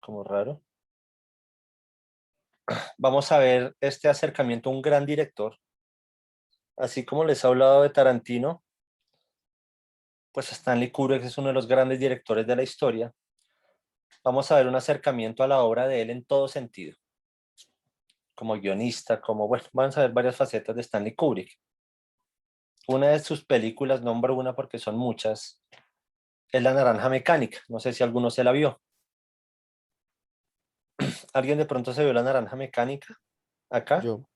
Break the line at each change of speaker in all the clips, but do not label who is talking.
como raro. Vamos a ver este acercamiento a un gran director. Así como les he hablado de Tarantino, pues Stanley Kubrick es uno de los grandes directores de la historia. Vamos a ver un acercamiento a la obra de él en todo sentido. Como guionista, bueno, vamos a ver varias facetas de Stanley Kubrick. Una de sus películas, nombro una porque son muchas, es La Naranja Mecánica. No sé si alguno se la vio. ¿Alguien de pronto se vio La Naranja Mecánica? ¿Acá?
Yo,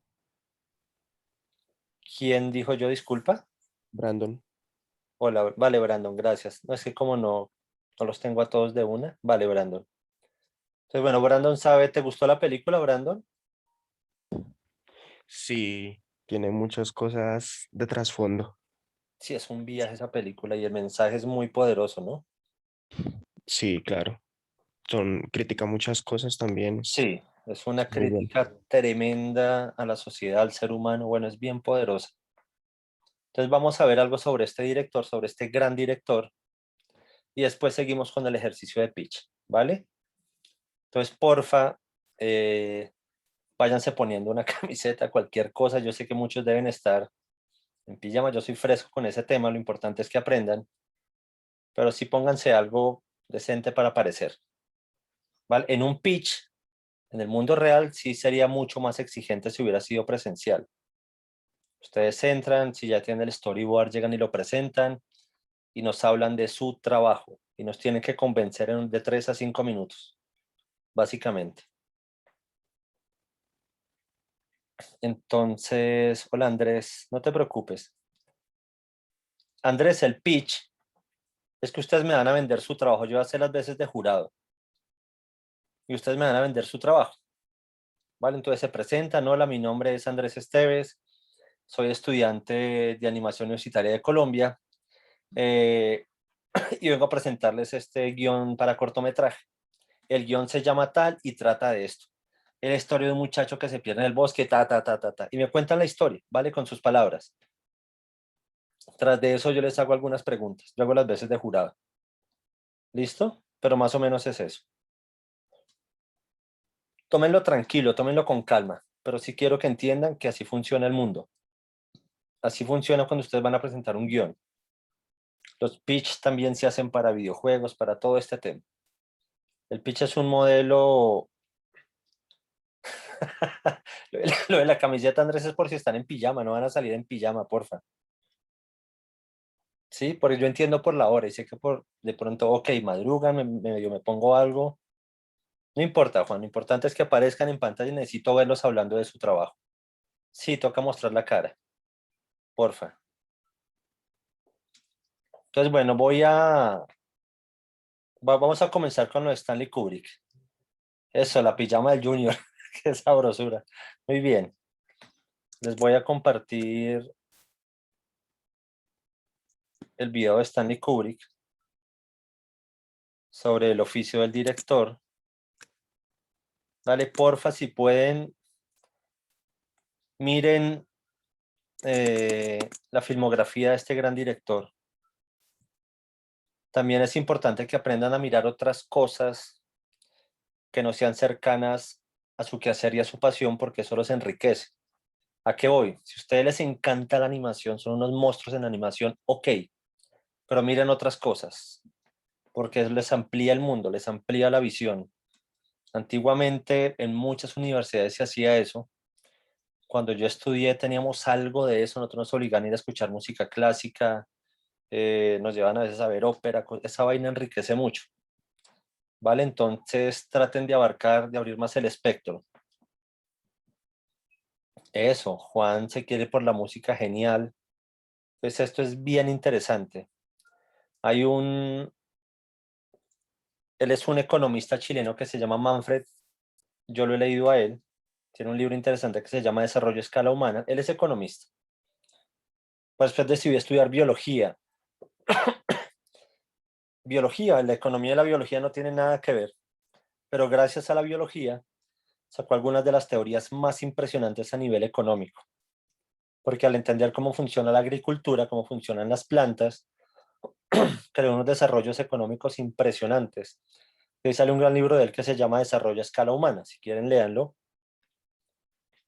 ¿Quién dijo yo disculpa?
Brandon.
Hola, vale, Brandon, gracias. No es que como no los tengo a todos de una. Vale, Brandon. Entonces, bueno, Brandon sabe, ¿te gustó la película, Brandon?
Sí, tiene muchas cosas de trasfondo.
Sí, es un viaje esa película y el mensaje es muy poderoso, ¿no?
Sí, claro. Critica muchas cosas también.
Sí, es una
Muy bien.
crítica tremenda a la sociedad, al ser humano. Bueno, es bien poderosa. Entonces vamos a ver algo sobre este director, sobre este gran director, y después seguimos con el ejercicio de pitch, ¿vale? Entonces, porfa, váyanse poniendo una camiseta, cualquier cosa. Yo sé que muchos deben estar en pijama, yo soy fresco con ese tema, lo importante es que aprendan, pero sí pónganse algo decente para aparecer, ¿vale? En un pitch, en el mundo real, sí sería mucho más exigente si hubiera sido presencial. Ustedes entran, si ya tienen el storyboard, llegan y lo presentan y nos hablan de su trabajo y nos tienen que convencer de 3 a 5 minutos, básicamente. Entonces, hola Andrés, no te preocupes. Andrés, el pitch es que ustedes me van a vender su trabajo. Yo voy a hacer las veces de jurado y ustedes me van a vender su trabajo, ¿vale? Entonces se presentan, hola, mi nombre es Andrés Esteves, soy estudiante de animación universitaria de Colombia eh, y vengo a presentarles este guión para cortometraje. El guión se llama tal y trata de esto. Es la historia de un muchacho que se pierde en el bosque, ta. Y me cuentan la historia, ¿vale? Con sus palabras. Tras de eso yo les hago algunas preguntas. Yo hago las veces de jurado. ¿Listo? Pero más o menos es eso. Tómenlo tranquilo, tómenlo con calma, pero sí quiero que entiendan que así funciona el mundo. Así funciona cuando ustedes van a presentar un guión. Los pitch también se hacen para videojuegos, para todo este tema. El pitch es un modelo. Lo de la camiseta, Andrés, es por si están en pijama, no van a salir en pijama, porfa. Sí, porque yo entiendo por la hora y sé que por de pronto, ok, madrugan, yo me pongo algo. No importa, Juan, lo importante es que aparezcan en pantalla y necesito verlos hablando de su trabajo. Sí, toca mostrar la cara, porfa. Entonces, bueno, vamos a comenzar con lo de Stanley Kubrick. Eso, la pijama del Junior, qué sabrosura. Muy bien, les voy a compartir el video de Stanley Kubrick sobre el oficio del director. Dale, porfa, si pueden, miren la filmografía de este gran director. También es importante que aprendan a mirar otras cosas que no sean cercanas a su quehacer y a su pasión, porque eso los enriquece. ¿A qué voy? Si a ustedes les encanta la animación, son unos monstruos en animación, ok, pero miren otras cosas, porque eso les amplía el mundo, les amplía la visión. Antiguamente en muchas universidades se hacía eso. Cuando yo estudié teníamos algo de eso, nosotros nos obligaban a ir a escuchar música clásica, nos llevan a veces a ver ópera, esa vaina enriquece mucho, ¿vale? Entonces traten de abarcar, de abrir más el espectro. Eso, Juan se quiere por la música genial, pues esto es bien interesante. Hay él es un economista chileno que se llama Manfred, yo lo he leído a él, tiene un libro interesante que se llama Desarrollo a escala humana, él es economista, pues después decidió estudiar biología. Biología, la economía y la biología no tienen nada que ver, pero gracias a la biología sacó algunas de las teorías más impresionantes a nivel económico, porque al entender cómo funciona la agricultura, cómo funcionan las plantas, creó unos desarrollos económicos impresionantes. Ahí sale un gran libro de él que se llama Desarrollo a escala humana. Si quieren, léanlo.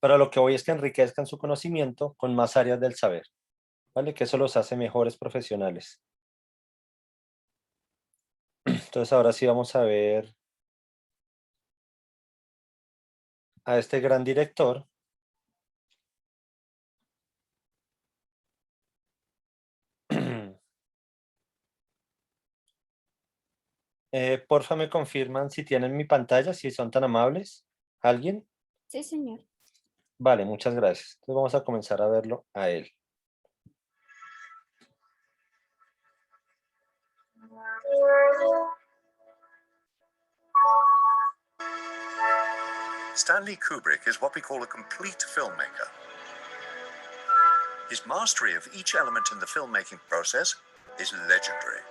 Pero lo que voy es que enriquezcan su conocimiento con más áreas del saber, ¿vale? Que eso los hace mejores profesionales. Entonces ahora sí vamos a ver a este gran director. Porfa, me confirman si tienen mi pantalla, si son tan amables. ¿Alguien?
Sí, señor.
Vale, muchas gracias. Entonces vamos a comenzar a verlo a él.
Stanley Kubrick is what we call a complete filmmaker. His mastery of each element in the filmmaking process is legendary.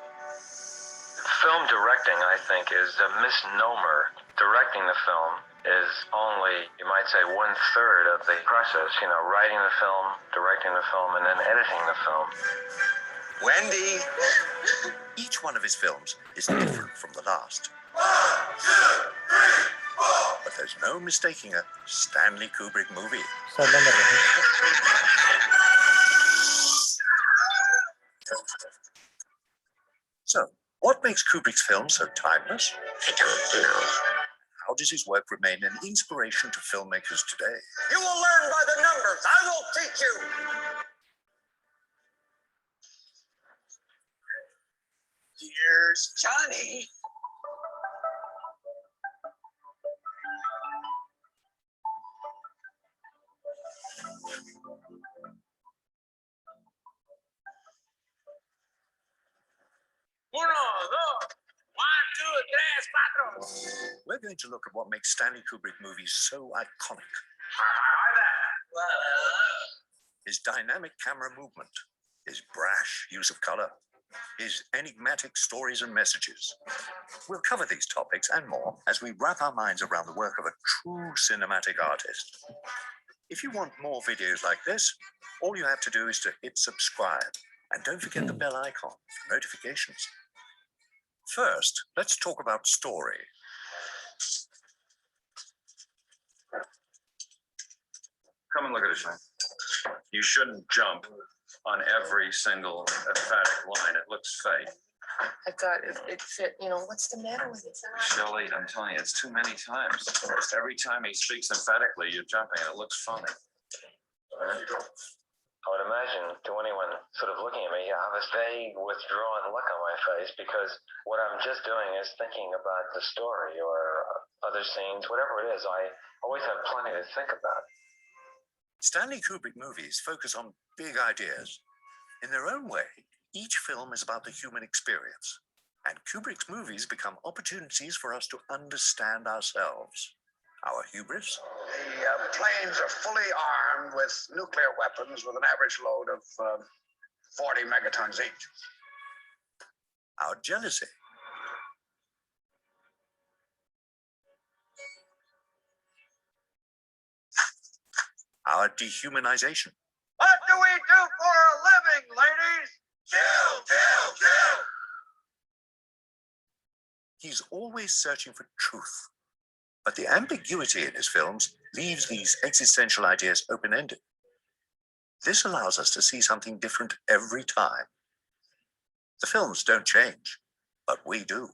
Film directing, I think, is a misnomer. Directing the film is only, you might say, 1/3 of the process. You know, writing the film, directing the film, and then editing the film.
Wendy! Each one of his films is different from the last. But there's no mistaking a Stanley Kubrick movie.
Está hablando, Roger.
So, what makes Kubrick's films so timeless? I don't know. How does his work remain an inspiration to filmmakers today?
You will learn by the numbers. I will teach you. Here's Johnny. Uno, dos, 1, 2, 3, 4.
We're going to look at what makes Stanley Kubrick movies so iconic. His dynamic camera movement, his brash use of color, his enigmatic stories and messages. We'll cover these topics and more as we wrap our minds around the work of a true cinematic artist. If you want more videos like this, all you have to do is to hit subscribe. And don't forget the bell icon for notifications. First, let's talk about story.
Come and look at it, Shane. You shouldn't jump on every single emphatic line. It looks fake.
I thought it fit, what's the matter with it?
Shelley, I'm telling you, it's too many times. Every time he speaks emphatically, you're jumping. It looks funny. I would imagine to anyone sort of looking at me, I have a vague, withdrawn look on my face because what I'm just doing is thinking about the story or other scenes, whatever it is. I always have plenty to think about.
Stanley Kubrick movies focus on big ideas. In their own way, each film is about the human experience, and Kubrick's movies become opportunities for us to understand ourselves, our hubris.
The planes are fully armed with nuclear weapons with an average load of 40 megatons each.
Our jealousy. Our dehumanization.
What do we do for a living, ladies? Kill, kill, kill!
He's always searching for truth, but the ambiguity in his films leaves these existential ideas open-ended. This allows us to see something different every time. The films don't change, but we do.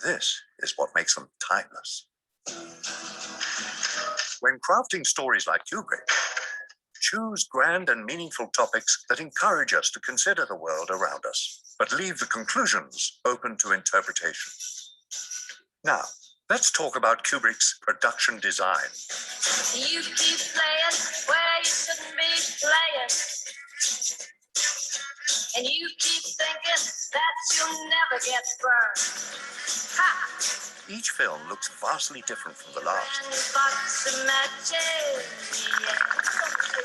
This is what makes them timeless. When crafting stories like Kubrick, choose grand and meaningful topics that encourage us to consider the world around us, but leave the conclusions open to interpretation. Now, let's talk about Kubrick's production design.
You keep playing where you shouldn't be playing. And you keep thinking that you'll never get burned. Ha!
Each film looks vastly different from the last.
And box of matches, yeah.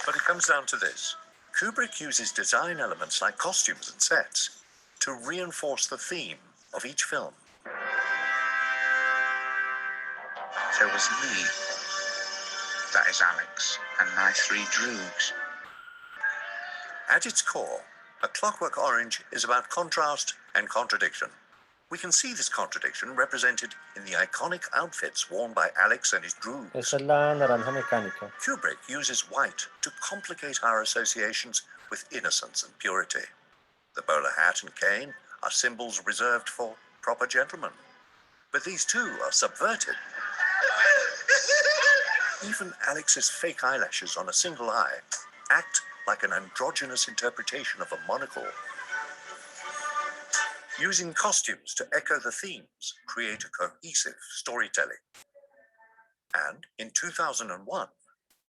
But it comes down to this. Kubrick uses design elements like costumes and sets to reinforce the theme of each film.
There was me. That is Alex and my 3 droogs.
At its core, A Clockwork Orange is about contrast and contradiction. We can see this contradiction represented in the iconic outfits worn by Alex and his droogs.
Esa es la naranja mecánica.
Kubrick uses white to complicate our associations with innocence and purity. The bowler hat and cane are symbols reserved for proper gentlemen. But these too are subverted. Even Alex's fake eyelashes on a single eye act like an androgynous interpretation of a monocle. Using costumes to echo the themes create a cohesive storytelling. And in 2001,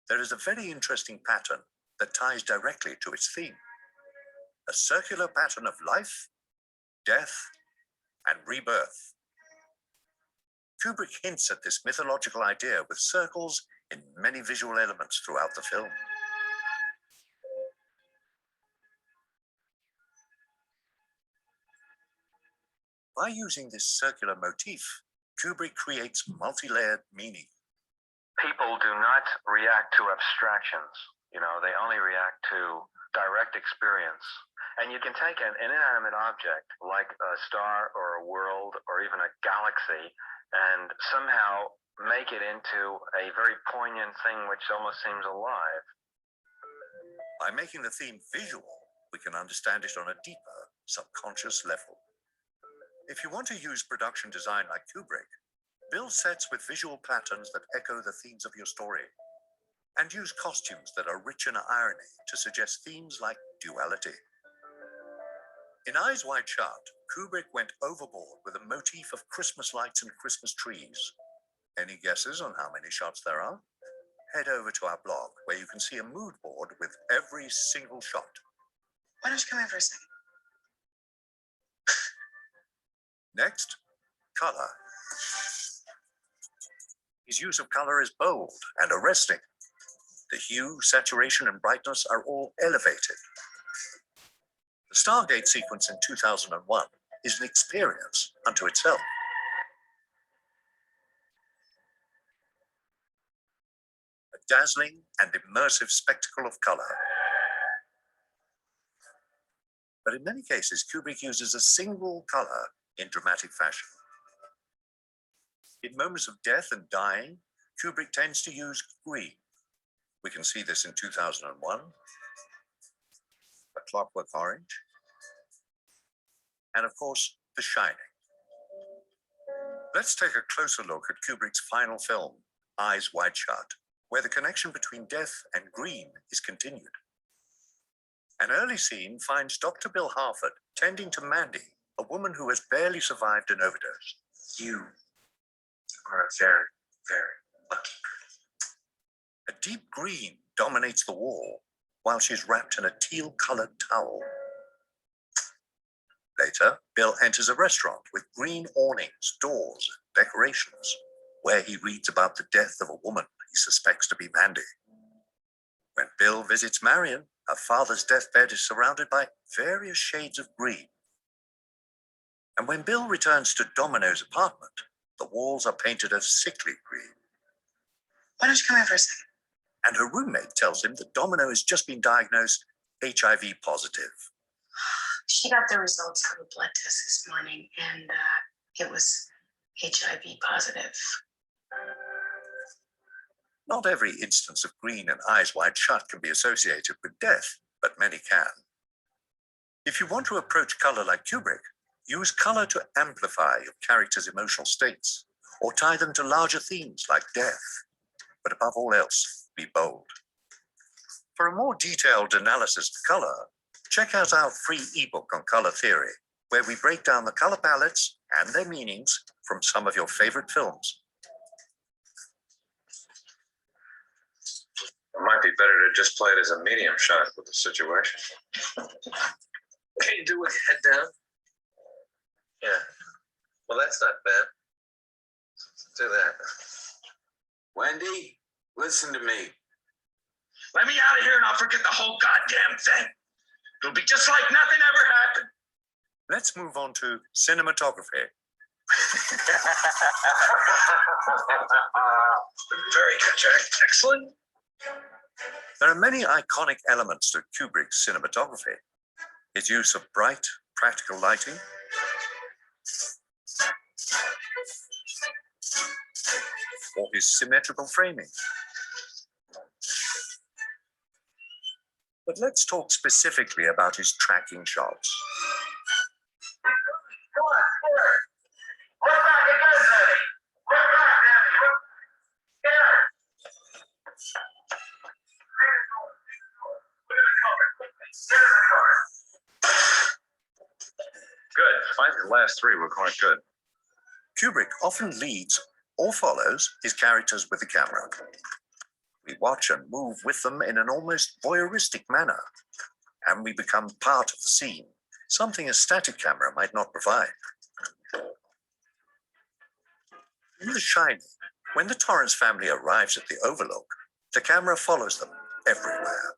there is a very interesting pattern that ties directly to its theme. A circular pattern of life, death, and rebirth. Kubrick hints at this mythological idea with circles in many visual elements throughout the film. By using this circular motif, Kubrick creates multi-layered meaning.
People do not react to abstractions. They only react to direct experience. And you can take an inanimate object like a star or a world or even a galaxy and somehow make it into a very poignant thing which almost seems alive.
By making the theme visual, we can understand it on a deeper, subconscious level. If you want to use production design like Kubrick, build sets with visual patterns that echo the themes of your story, and use costumes that are rich in irony to suggest themes like duality. In Eyes Wide Shut, Kubrick went overboard with a motif of Christmas lights and Christmas trees. Any guesses on how many shots there are? Head over to our blog where you can see a mood board with every single shot.
Why don't you come in for a second?
Next, color. His use of color is bold and arresting. The hue, saturation, and brightness are all elevated. The Stargate sequence in 2001 is an experience unto itself. A dazzling and immersive spectacle of color. But in many cases, Kubrick uses a single color in dramatic fashion. In moments of death and dying, Kubrick tends to use green. We can see this in 2001, A Clockwork Orange, and of course, The Shining. Let's take a closer look at Kubrick's final film, Eyes Wide Shut, where the connection between death and green is continued. An early scene finds Dr. Bill Harford tending to Mandy, a woman who has barely survived an overdose.
You are a very, very lucky girl.
A deep green dominates the wall while she's wrapped in a teal-colored towel. Later, Bill enters a restaurant with green awnings, doors, and decorations, where he reads about the death of a woman he suspects to be Mandy. When Bill visits Marion, her father's deathbed is surrounded by various shades of green. And when Bill returns to Domino's apartment, the walls are painted a sickly green.
Why don't you come in for a second?
And her roommate tells him that Domino has just been diagnosed HIV positive.
She got the results of a blood test this morning, and it was HIV positive.
Not every instance of green and Eyes Wide Shut can be associated with death, but many can. If you want to approach color like Kubrick, use color to amplify your character's emotional states, or tie them to larger themes like death. But above all else, be bold. For a more detailed analysis of color, check out our free ebook on color theory, where we break down the color palettes and their meanings from some of your favorite films.
It might be better to just play it as a medium shot with the situation. Can you do it with your head down? Yeah. Well, that's not bad. Let's do that.
Wendy, listen to me.
Let me out of here and I'll forget the whole goddamn thing. It'll be just like nothing ever happened.
Let's move on to cinematography.
Very good, Jack. Excellent.
There are many iconic elements to Kubrick's cinematography. His use of bright, practical lighting, or his symmetrical framing. But let's talk specifically about his tracking shots.
Good. I think the last three were quite good.
Kubrick often leads or follows his characters with the camera. We watch and move with them in an almost voyeuristic manner, and we become part of the scene, something a static camera might not provide. In The Shining, when the Torrance family arrives at the Overlook, the camera follows them everywhere.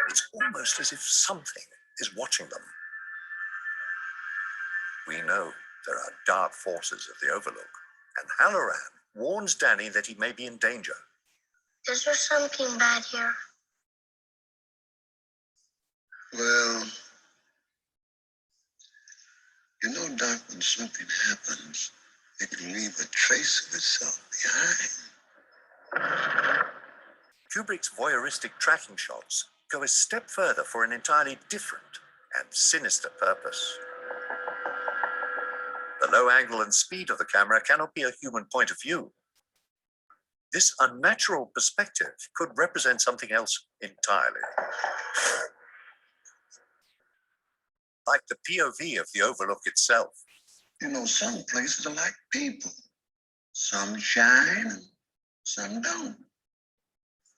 It's almost as if something is watching them. We know there are dark forces at the Overlook, and Halloran warns Danny that he may be in danger.
Is there something bad here?
Well, you know, Doc, when something happens, it can leave a trace of itself behind.
Kubrick's voyeuristic tracking shots go a step further for an entirely different and sinister purpose. The low angle and speed of the camera cannot be a human point of view. This unnatural perspective could represent something else entirely. Like the POV of the Overlook itself.
You know, some places are like people. Some shine and some don't.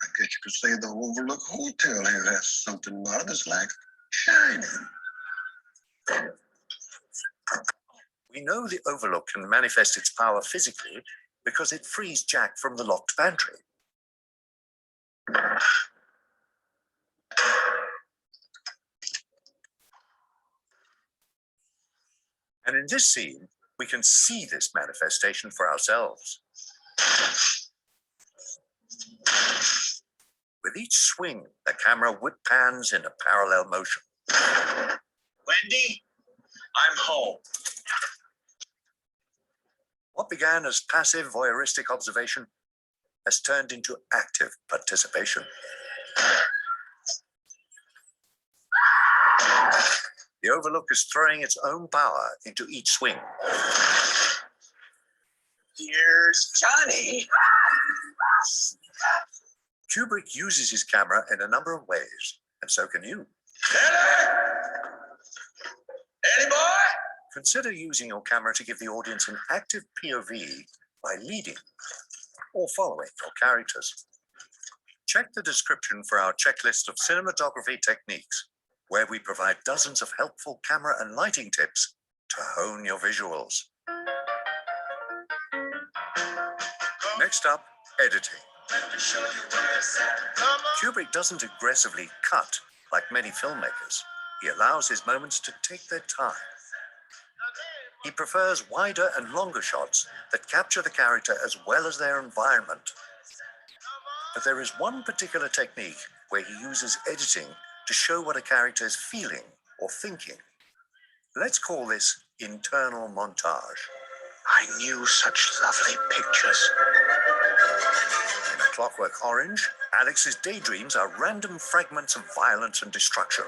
I guess you could say the Overlook Hotel here has something about it that's like shining.
We know the Overlook can manifest its power physically because it frees Jack from the locked pantry. And in this scene, we can see this manifestation for ourselves. With each swing, the camera whip pans in a parallel motion.
Wendy, I'm home.
What began as passive voyeuristic observation has turned into active participation. The Overlook is throwing its own power into each swing.
Here's Johnny.
Kubrick uses his camera in a number of ways, and so can you.
Eddie boy?
Consider using your camera to give the audience an active POV by leading or following your characters. Check the description for our checklist of cinematography techniques, where we provide dozens of helpful camera and lighting tips to hone your visuals. Next up, editing. Kubrick doesn't aggressively cut like many filmmakers. He allows his moments to take their time. He prefers wider and longer shots that capture the character as well as their environment. But there is one particular technique where he uses editing to show what a character is feeling or thinking. Let's call this internal montage.
I knew such lovely pictures.
In A Clockwork Orange, Alex's daydreams are random fragments of violence and destruction.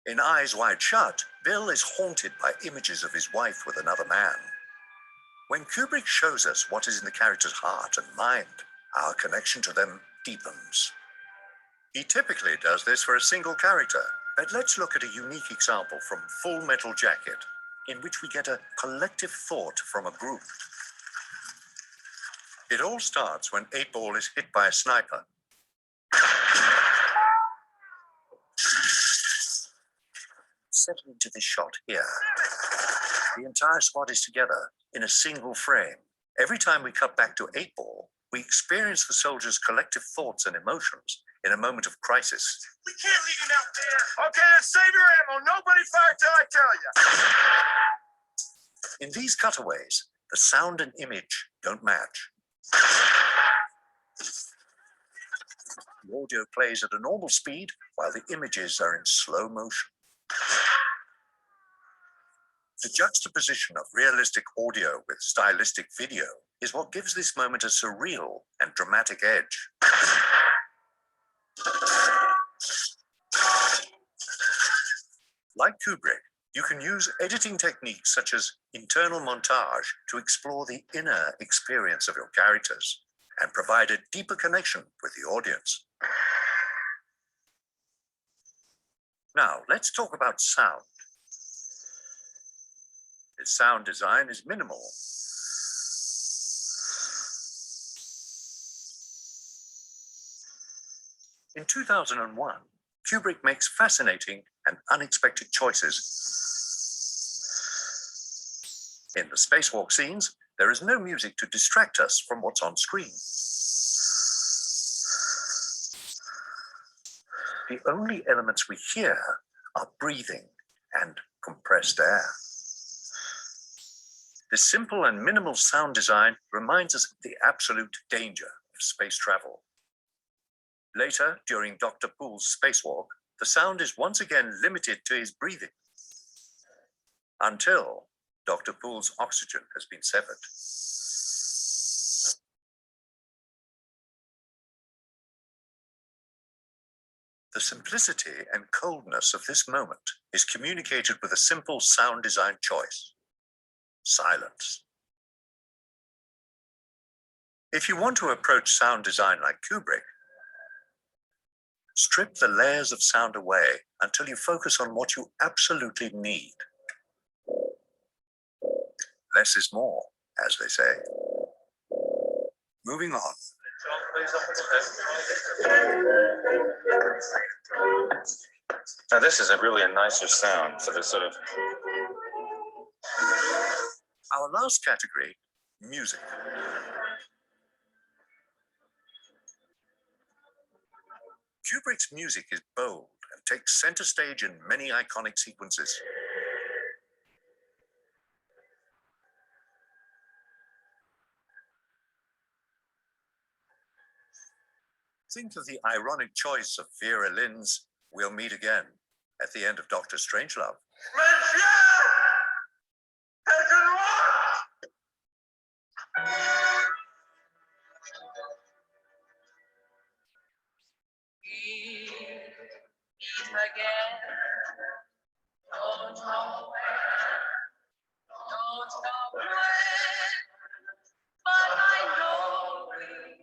In Eyes Wide Shut, Bill is haunted by images of his wife with another man. When Kubrick shows us what is in the character's heart and mind, our connection to them deepens. He typically does this for a single character, but let's look at a unique example from Full Metal Jacket, in which we get a collective thought from a group. It all starts when 8-Ball is hit by a sniper. Settle into this shot here. The entire squad is together in a single frame. Every time we cut back to 8-Ball, we experience the soldiers' collective thoughts and emotions in a moment of crisis.
We can't leave him out there. Okay, then save your ammo. Nobody fire till I tell you.
In these cutaways, the sound and image don't match. The audio plays at a normal speed while the images are in slow motion. The juxtaposition of realistic audio with stylistic video is what gives this moment a surreal and dramatic edge. Like Kubrick, you can use editing techniques such as internal montage to explore the inner experience of your characters and provide a deeper connection with the audience. Now, let's talk about sound. Its sound design is minimal. In 2001, Kubrick makes fascinating and unexpected choices. In the spacewalk scenes, there is no music to distract us from what's on screen. The only elements we hear are breathing and compressed air. This simple and minimal sound design reminds us of the absolute danger of space travel. Later, during Dr. Poole's spacewalk, the sound is once again limited to his breathing, until Dr. Poole's oxygen has been severed. The simplicity and coldness of this moment is communicated with a simple sound design choice: silence. If you want to approach sound design like Kubrick, strip the layers of sound away until you focus on what you absolutely need. Less is more, as they say. Moving on.
Now this is really a nicer sound, so there's sort of...
Our last category, music. Kubrick's music is bold and takes center stage in many iconic sequences. Think of the ironic choice of Vera Lynn's "We'll Meet Again" at the end of Dr. Strangelove.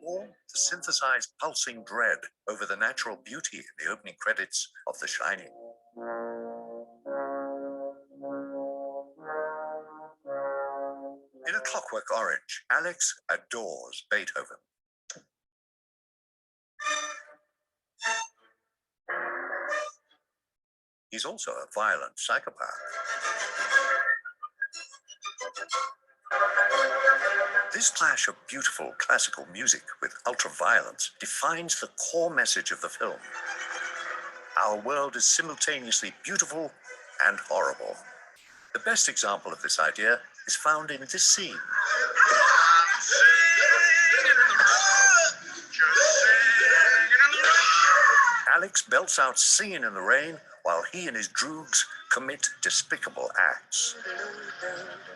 Or the synthesized pulsing dread over the natural beauty in the opening credits of The Shining. In A Clockwork Orange, Alex adores Beethoven. He's also a violent psychopath. This clash of beautiful classical music with ultra-violence defines the core message of the film. Our world is simultaneously beautiful and horrible. The best example of this idea is found in this scene. Alex belts out "Singing in the Rain" while he and his droogs commit despicable acts.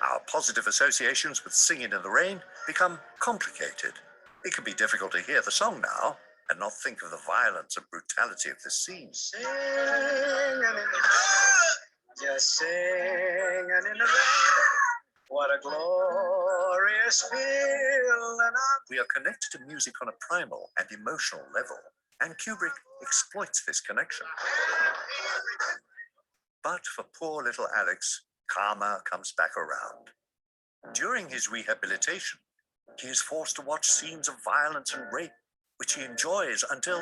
Our positive associations with "Singing in the Rain" become complicated. It can be difficult to hear the song now and not think of the violence and brutality of this scene. Singing in the rain, just singing in the rain. What a glorious feeling. We are connected to music on a primal and emotional level, and Kubrick exploits this connection. But for poor little Alex, karma comes back around. During his rehabilitation, he is forced to watch scenes of violence and rape, which he enjoys until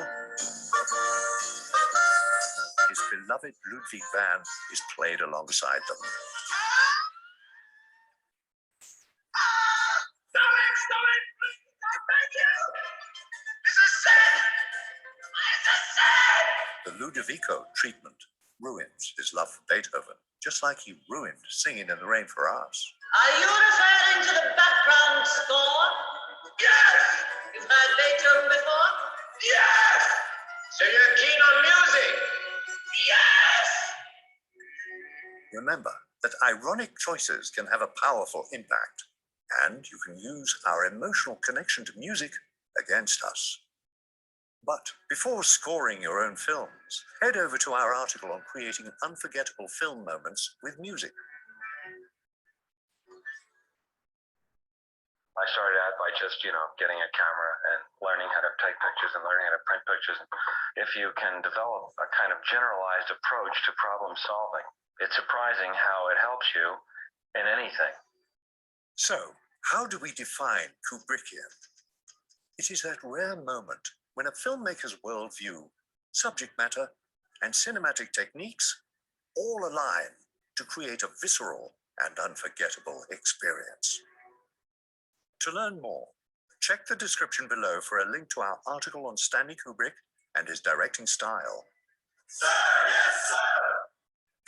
his beloved Ludwig van is played alongside them. The Ludovico treatment ruins his love for Beethoven, just like he ruined "Singing in the Rain" for us.
Are you referring to the background score? Yes! You've heard Beethoven before? Yes! So you're keen on music? Yes!
Remember that ironic choices can have a powerful impact, and you can use our emotional connection to music against us. But before scoring your own films, head over to our article on creating unforgettable film moments with music.
I started out by just, getting a camera and learning how to take pictures and learning how to print pictures. If you can develop a kind of generalized approach to problem solving, it's surprising how it helps you in anything.
So, how do we define Kubrickian? It is that rare moment when a filmmaker's worldview, subject matter, and cinematic techniques all align to create a visceral and unforgettable experience. To learn more, check the description below for a link to our article on Stanley Kubrick and his directing style.
Sir, yes, sir!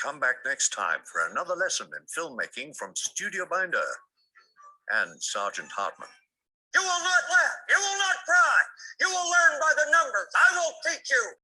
Come back next time for another lesson in filmmaking from Studio Binder and Sergeant Hartman.
You will not laugh. You will not cry. You will learn by the numbers. I will teach you.